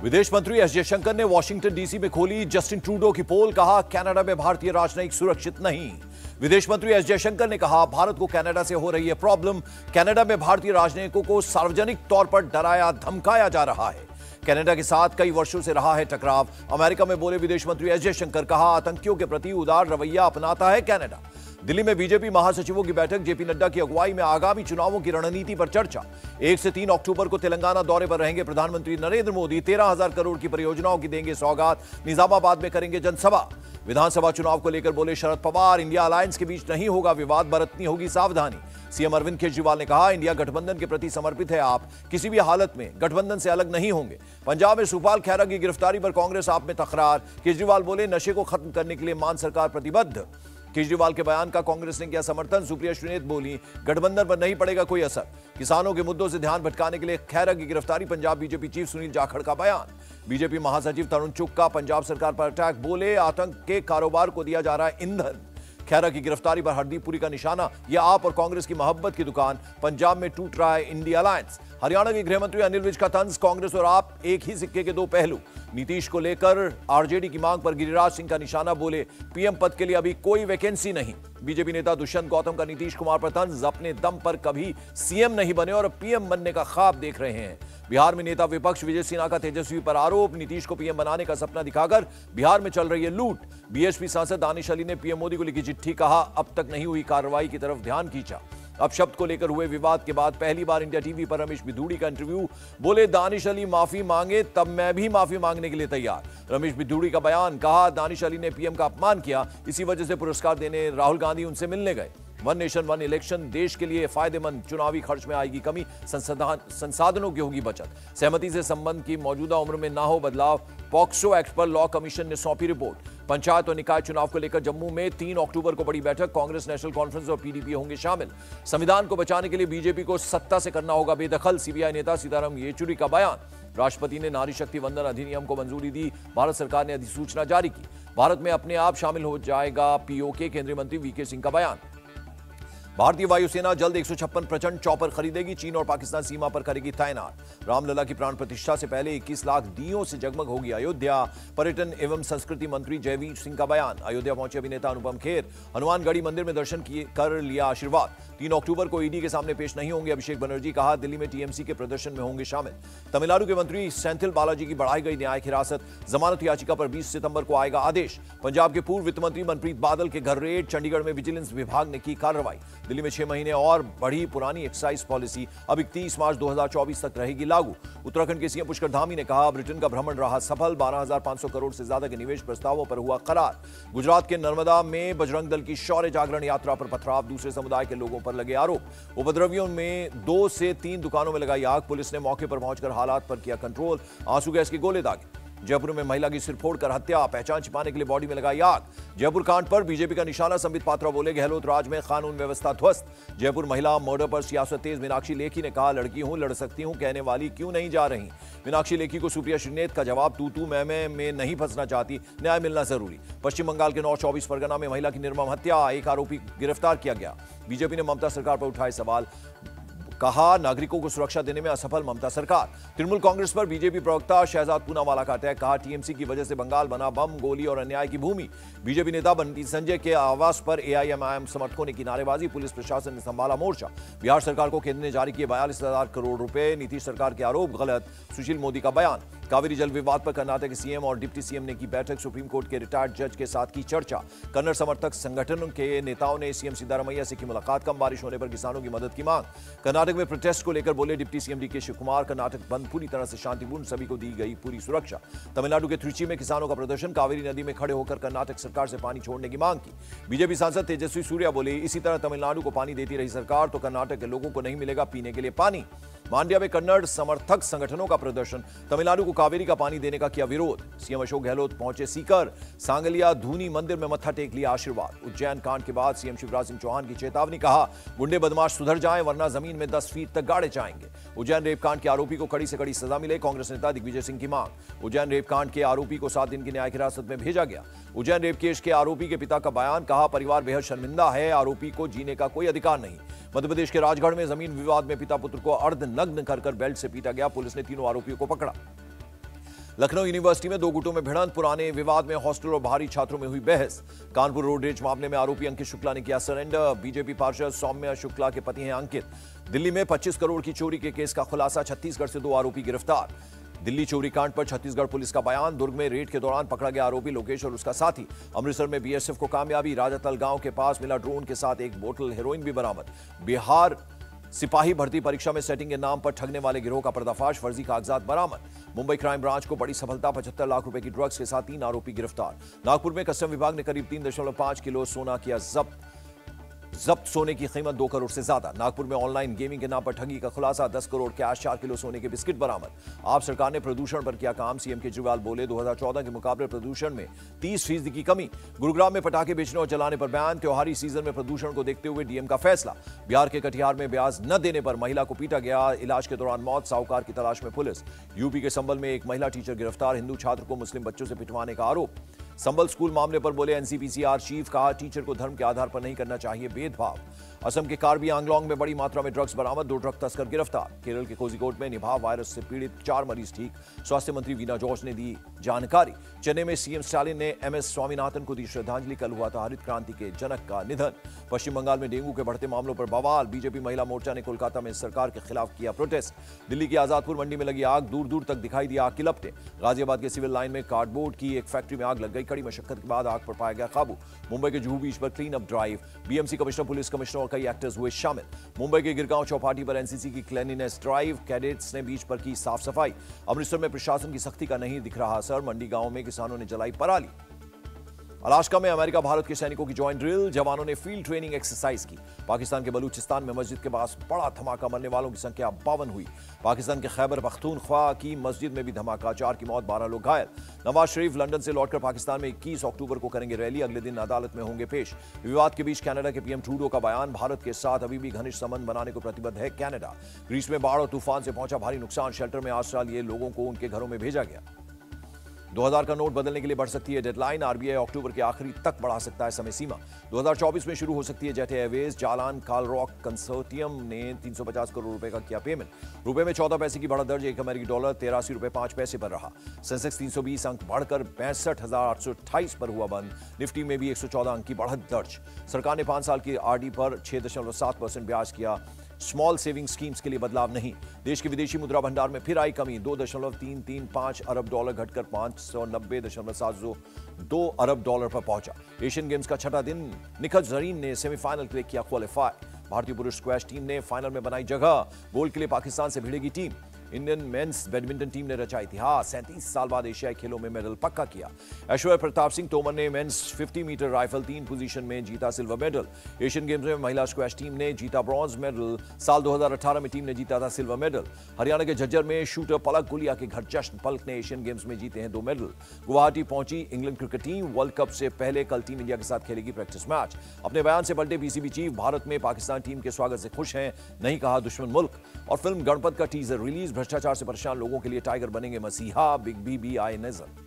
विदेश मंत्री एस जयशंकर ने वॉशिंगटन डीसी में खोली जस्टिन ट्रूडो की पोल, कहा कनाडा में भारतीय राजनयिक सुरक्षित नहीं। विदेश मंत्री एस जयशंकर ने कहा भारत को कनाडा से हो रही है प्रॉब्लम, कनाडा में भारतीय राजनयिकों को सार्वजनिक तौर पर डराया धमकाया जा रहा है। कनाडा के साथ कई वर्षों से रहा है टकराव। अमेरिका में बोले विदेश मंत्री एस जयशंकर, कहा आतंकियों के प्रति उदार रवैया अपनाता है कनाडा। दिल्ली में बीजेपी महासचिवों की बैठक, जेपी नड्डा की अगुवाई में आगामी चुनावों की रणनीति पर चर्चा। 1 से 3 अक्टूबर को तेलंगाना दौरे पर रहेंगे प्रधानमंत्री नरेंद्र मोदी। 13,000 करोड़ की परियोजनाओं की देंगे सौगात, निजामाबाद में करेंगे जनसभा। विधानसभा चुनाव को लेकर बोले शरद पवार, इंडिया अलायंस के बीच नहीं होगा विवाद, बरतनी होगी सावधानी। सीएम अरविंद केजरीवाल ने कहा इंडिया गठबंधन के प्रति समर्पित है, आप किसी भी हालत में गठबंधन से अलग नहीं होंगे। पंजाब में सुखपाल खैरा की गिरफ्तारी पर कांग्रेस आप में तकरार, केजरीवाल बोले नशे को खत्म करने के लिए मान सरकार प्रतिबद्ध। केजरीवाल के बयान का कांग्रेस ने किया समर्थन, सुप्रिया श्रीनेत बोली गठबंधन पर नहीं पड़ेगा कोई असर। किसानों के मुद्दों से ध्यान भटकाने के लिए खैरा की गिरफ्तारी, पंजाब बीजेपी चीफ सुनील जाखड़ का बयान। बीजेपी महासचिव तरुण चुग का पंजाब सरकार पर अटैक, बोले आतंक के कारोबार को दिया जा रहा है ईंधन। खैरा की गिरफ्तारी पर हरदीपपुरी का निशाना, यह आप और कांग्रेस की मोहब्बत की दुकान, पंजाब में टूट रहा है इंडिया अलायंस। हरियाणा के गृह मंत्री अनिल विज का तंज, कांग्रेस और आप एक ही सिक्के के दो पहलू। नीतीश को लेकर आरजेडी की मांग पर गिरिराज सिंह का निशाना, बोले पीएम पद के लिए अभी कोई वैकेंसी नहीं। बीजेपी नेता दुष्यंत गौतम का नीतीश कुमार पर तंज, अपने दम पर कभी सीएम नहीं बने और पीएम बनने का ख्वाब देख रहे हैं। बिहार में नेता विपक्ष विजय सिन्हा का तेजस्वी पर आरोप, नीतीश को पीएम बनाने का सपना दिखाकर बिहार में चल रही है लूट। बीएसपी सांसद दानिश अली ने पीएम मोदी को लिखी चिट्ठी, कहा अब तक नहीं हुई कार्रवाई की तरफ ध्यान खींचा। अब शब्द को लेकर हुए विवाद के बाद पहली बार इंडिया टीवी पर रमेश बिधूड़ी का इंटरव्यू, बोले दानिश अली माफी मांगे तब मैं भी माफी मांगने के लिए तैयार। रमेश बिधूड़ी का बयान, कहा दानिश अली ने पीएम का अपमान किया, इसी वजह से पुरस्कार देने राहुल गांधी उनसे मिलने गए। वन नेशन वन इलेक्शन देश के लिए फायदेमंद, चुनावी खर्च में आएगी कमी, संसाधनों की होगी बचत। सहमति से संबंध की मौजूदा उम्र में ना हो बदलाव, पॉक्सो एक्ट पर लॉ कमीशन ने सौंपी रिपोर्ट। पंचायत और निकाय चुनाव को लेकर जम्मू में 3 अक्टूबर को बड़ी बैठक, कांग्रेस नेशनल कॉन्फ्रेंस और पीडीपी होंगे शामिल। संविधान को बचाने के लिए बीजेपी को सत्ता से करना होगा बेदखल, सीबीआई नेता सीताराम येचुरी का बयान। राष्ट्रपति ने नारी शक्ति वंदन अधिनियम को मंजूरी दी, भारत सरकार ने अधिसूचना जारी की। भारत में अपने आप शामिल हो जाएगा पीओके, केंद्रीय मंत्री वीके सिंह का बयान। भारतीय वायुसेना जल्द 156 प्रचंड चॉपर खरीदेगी, चीन और पाकिस्तान सीमा पर करेगी तैनात। रामलला की प्राण प्रतिष्ठा से पहले 21 लाख दियों से जगमग होगी अयोध्या। पर्यटन एवं संस्कृति मंत्री जयवीर सिंह का बयान। अयोध्या पहुंचे अभिनेता अनुपम खेर, हनुमानगढ़ी मंदिर में दर्शन कर लिया आशीर्वाद। 3 अक्टूबर को ईडी के सामने पेश नहीं होंगे अभिषेक बनर्जी, कहा दिल्ली में टीएमसी के प्रदर्शन में होंगे शामिल। तमिलनाडु के मंत्री सेंथिल बालाजी की बढ़ाई गई न्यायिक हिरासत, जमानत याचिका पर 20 सितंबर को आएगा आदेश। पंजाब के पूर्व वित्त मंत्री मनप्रीत बादल के घर रेड, चंडीगढ़ में विजिलेंस विभाग ने की कार्रवाई। दिल्ली में 6 महीने और बढ़ी पुरानी एक्साइज पॉलिसी, अब 31 मार्च 2024 तक रहेगी लागू। उत्तराखंड के सीएम पुष्कर धामी ने कहा ब्रिटेन का भ्रमण रहा सफल, 12,500 करोड़ से ज्यादा के निवेश प्रस्तावों पर हुआ करार। गुजरात के नर्मदा में बजरंग दल की शौर्य जागरण यात्रा पर पथराव, दूसरे समुदाय के लोगों पर लगे आरोप। उपद्रवियों में 2 से 3 दुकानों में लगाई आग, पुलिस ने मौके पर पहुंचकर हालात पर किया कंट्रोल। आंसू गैस के गोले दागे। जयपुर में महिला की सिर फोड़कर हत्या, पहचान छिपाने के लिए बॉडी में लगाई आग। जयपुर कांड पर बीजेपी का निशाना, संबित पात्रा बोले गहलोत राज में कानून व्यवस्था ध्वस्त। जयपुर महिला मर्डर पर सियासत तेज, मीनाक्षी लेखी ने कहा लड़की हूं लड़ सकती हूं कहने वाली क्यों नहीं जा रही। मीनाक्षी लेखी को सुप्रिया श्रीनेत का जवाब, तू मैं में नहीं फंसना चाहती, न्याय मिलना जरूरी। पश्चिम बंगाल के नॉर्थ 24 परगना में महिला की निर्मम हत्या, एक आरोपी गिरफ्तार किया गया। बीजेपी ने ममता सरकार पर उठाए सवाल, कहा नागरिकों को सुरक्षा देने में असफल ममता सरकार। तृणमूल कांग्रेस पर बीजेपी प्रवक्ता शहजाद पूनावाला का अटैक, कहा टीएमसी की वजह से बंगाल बना बम, गोली और अन्याय की भूमि। बीजेपी नेता बंटी संजय के आवास पर एआईएमआईएम समर्थकों ने की नारेबाजी, पुलिस प्रशासन ने संभाला मोर्चा। बिहार सरकार को केंद्र ने जारी किए 42,000 करोड़ रुपए, नीतीश सरकार के आरोप गलत, सुशील मोदी का बयान। कावेरी जल विवाद पर कर्नाटक के सीएम और डिप्टी सीएम ने की बैठक, सुप्रीम कोर्ट के रिटायर्ड जज के साथ की चर्चा। कन्नड़ समर्थक संगठनों के नेताओं ने सीएम सिद्धारमैया से की मुलाकात, कम बारिश होने पर किसानों की मदद की मांग। कर्नाटक में प्रोटेस्ट को लेकर बोले deputy CM DK Shivakumar, Karnataka bandh पूरी तरह से शांतिपूर्ण, सभी को दी गई पूरी सुरक्षा। तमिलनाडु के त्रिची में किसानों का प्रदर्शन, कावेरी नदी में खड़े होकर कर्नाटक सरकार से पानी छोड़ने की मांग की। बीजेपी सांसद तेजस्वी सूर्या बोले इसी तरह तमिलनाडु को पानी देती रही सरकार तो कर्नाटक के लोगों को नहीं मिलेगा पीने के लिए पानी। मांड्या में कन्नड़ समर्थक संगठनों का प्रदर्शन, तमिलनाडु को कावेरी का पानी देने का किया विरोध। सीएम अशोक गहलोत पहुंचे सीकर, सांगलिया धूनी मंदिर में मत्था टेक लिया आशीर्वाद। उज्जैन कांड के बाद सीएम शिवराज सिंह चौहान की चेतावनी, कहा गुंडे बदमाश सुधर जाएं वरना जमीन में 10 फीट तक गाड़े जाएंगे। उज्जैन रेप कांड के आरोपी को कड़ी से कड़ी सजा मिले, कांग्रेस नेता दिग्विजय सिंह की मांग। उज्जैन रेप कांड के आरोपी को 7 दिन की न्यायिक हिरासत में भेजा गया। उज्जैन रेप केस के आरोपी के पिता का बयान, कहा परिवार बेहद शर्मिंदा है, आरोपी को जीने का कोई अधिकार नहीं। मध्य प्रदेश के राजगढ़ में जमीन विवाद में पिता पुत्र को अर्धनग्न कर बेल्ट से पीटा गया, पुलिस ने तीनों आरोपियों को पकड़ा। लखनऊ यूनिवर्सिटी में दो गुटों में भिड़ंत, पुराने विवाद में हॉस्टल और बाहरी छात्रों में हुई बहस। कानपुर रोड रेज मामले में आरोपी अंकित शुक्ला ने किया सरेंडर। बीजेपी पार्षद सौम्या शुक्ला के पति हैं अंकित। दिल्ली में 25 करोड़ की चोरी के केस का खुलासा, छत्तीसगढ़ से 2 आरोपी गिरफ्तार। दिल्ली चोरी कांड पर छत्तीसगढ़ पुलिस का बयान। दुर्ग में रेड के दौरान पकड़ा गया आरोपी लोकेश और उसका साथी। अमृतसर में बीएसएफ को कामयाबी, राजातल गांव के पास मिला ड्रोन के साथ 1 बोतल हेरोइन भी बरामद। बिहार सिपाही भर्ती परीक्षा में सेटिंग के नाम पर ठगने वाले गिरोह का पर्दाफाश, फर्जी कागजात बरामद। मुंबई क्राइम ब्रांच को बड़ी सफलता, 75 लाख रुपए की ड्रग्स के साथ 3 आरोपी गिरफ्तार। नागपुर में कस्टम विभाग ने करीब 3.5 किलो सोना किया जब्त। सोने की कीमत 2 करोड़ से ज्यादा। नागपुर में ऑनलाइन गेमिंग के नाम पर ठगी का खुलासा, 10 करोड़ कैश, 4 किलो सोने के बिस्किट बरामद। आप सरकार ने प्रदूषण पर किया काम, सीएम केजरीवाल बोले 2014 के मुकाबले प्रदूषण में 30% की कमी। गुरुग्राम में पटाखे बेचने और जलाने पर बैन, त्योहारी सीजन में प्रदूषण को देखते हुए डीएम का फैसला। बिहार के कटिहार में ब्याज न देने पर महिला को पीटा गया, इलाज के दौरान मौत, साहूकार की तलाश में पुलिस। यूपी के संबल में एक महिला टीचर गिरफ्तार, हिंदू छात्र को मुस्लिम बच्चों से पिटवाने का आरोप। संबल स्कूल मामले पर बोले एनसीपीसीआर चीफ, कहा टीचर को धर्म के आधार पर नहीं करना चाहिए भेदभाव। असम के कार्बी आंगलोंग में बड़ी मात्रा में ड्रग्स बरामद, 2 ड्रग तस्कर गिरफ्तार। केरल के कोझिकोड में निपाह वायरस से पीड़ित 4 मरीज ठीक, स्वास्थ्य मंत्री वीना जॉर्ज ने दी जानकारी। चेन्नई में सीएम स्टालिन ने एमएस स्वामीनाथन को दी श्रद्धांजलि, कल हुआ था हरित क्रांति के जनक का निधन। पश्चिम बंगाल में डेंगू के बढ़ते मामलों पर बवाल, बीजेपी महिला मोर्चा ने कोलकाता में सरकार के खिलाफ किया प्रोटेस्ट। दिल्ली की आजादपुर मंडी में लगी आग, दूर दूर तक दिखाई दी आग की लपटें। गाजियाबाद के सिविल लाइन में कार्डबोर्ड की एक फैक्ट्री में आग लग गई, कड़ी मशक्कत के बाद आग पर पाया गया काबू। मुंबई के जुहू बीच पर clean up drive, BMC commissioner, police commissioner और कई एक्टर्स हुए शामिल। मुंबई के गिरगांव चौपाटी पर एनसीसी की क्लीनिनेस ड्राइव, कैडेट्स ने बीच पर की साफ सफाई। अमृतसर में प्रशासन की सख्ती का नहीं दिख रहा असर, मंडी गांव में किसानों ने जलाई पराली। अलास्का में अमेरिका भारत के सैनिकों की जॉइंट ड्रिल, जवानों ने फील्ड ट्रेनिंग एक्सरसाइज की। पाकिस्तान के बलूचिस्तान में मस्जिद के पास बड़ा धमाका, मरने वालों की संख्या 52 हुई। पाकिस्तान के खैबर पख्तूनख्वा की मस्जिद में भी धमाका, 4 की मौत, 12 लोग घायल। नवाज शरीफ लंदन से लौटकर पाकिस्तान में 21 अक्टूबर को करेंगे रैली, अगले दिन अदालत में होंगे पेश। विवाद के बीच कनाडा के पीएम ट्रूडो का बयान, भारत के साथ अभी भी घनिष्ठ संबंध बनाने को प्रतिबद्ध है कनाडा। ग्रीस में बाढ़ और तूफान से पहुंचा भारी नुकसान, शेल्टर में आश्रय लिए लोगों को उनके घरों में भेजा गया। 2000 का नोट बदलने के लिए बढ़ सकती है डेडलाइन, आरबीआई अक्टूबर के आखिरी तक बढ़ा सकता है समय सीमा। 2024 में शुरू हो सकती है Jet Airways. Jalan Kalrock consortium ने 350 करोड़ रुपए का किया पेमेंट। रुपए में 14 पैसे की बढ़त दर्ज, 1 अमेरिकी डॉलर 83 रुपए 5 पैसे पर रहा। सेंसेक्स 320 अंक बढ़कर 62,828 पर हुआ बंद। निफ्टी में भी 114 अंक की बढ़त दर्ज। सरकार ने 5 साल की आरडी पर 6.7% ब्याज किया। स्मॉल सेविंग स्कीम्स के लिए बदलाव नहीं। देश के विदेशी मुद्रा भंडार में फिर आई कमी, 2.335 अरब डॉलर घटकर 590.702 अरब डॉलर पर पहुंचा। एशियन गेम्स का छठा दिन, निखत जरीन ने सेमीफाइनल के लिए किया क्वालिफाई। भारतीय पुरुष स्क्वैश टीम ने फाइनल में बनाई जगह, गोल्ड के लिए पाकिस्तान से भिड़ेगी team. Indian men's badminton team ने रचा इतिहास, 37 साल बाद एशियाई खेलों में मेडल पक्का किया। ऐश्वर्या प्रताप सिंह तोमर ने मेंस 50 मीटर राइफल 3 पोजीशन में जीता सिल्वर मेडल। एशियन गेम्स में महिला स्क्वैश टीम ने जीता ब्रॉन्ज मेडल। साल 2018 में टीम ने जीता था सिल्वर मेडल। हरियाणा के झज्जर में शूटर पलक गुलिया के घर जश्न, पलक ने एशियन गेम्स में जीते हैं 2 मेडल। गुवाहाटी पहुंची England cricket team, world cup से पहले कल टीम इंडिया के साथ खेलेगी प्रैक्टिस मैच। अपने बयान से पलटे पीसीबी चीफ, भारत में पाकिस्तान टीम के स्वागत से खुश हैं, नहीं कहा दुश्मन मुल्क। और फिल्म गणपत का टीजर रिलीज, भ्रष्टाचार से परेशान लोगों के लिए टाइगर बनेंगे मसीहा, बिग बी भी आए नजर।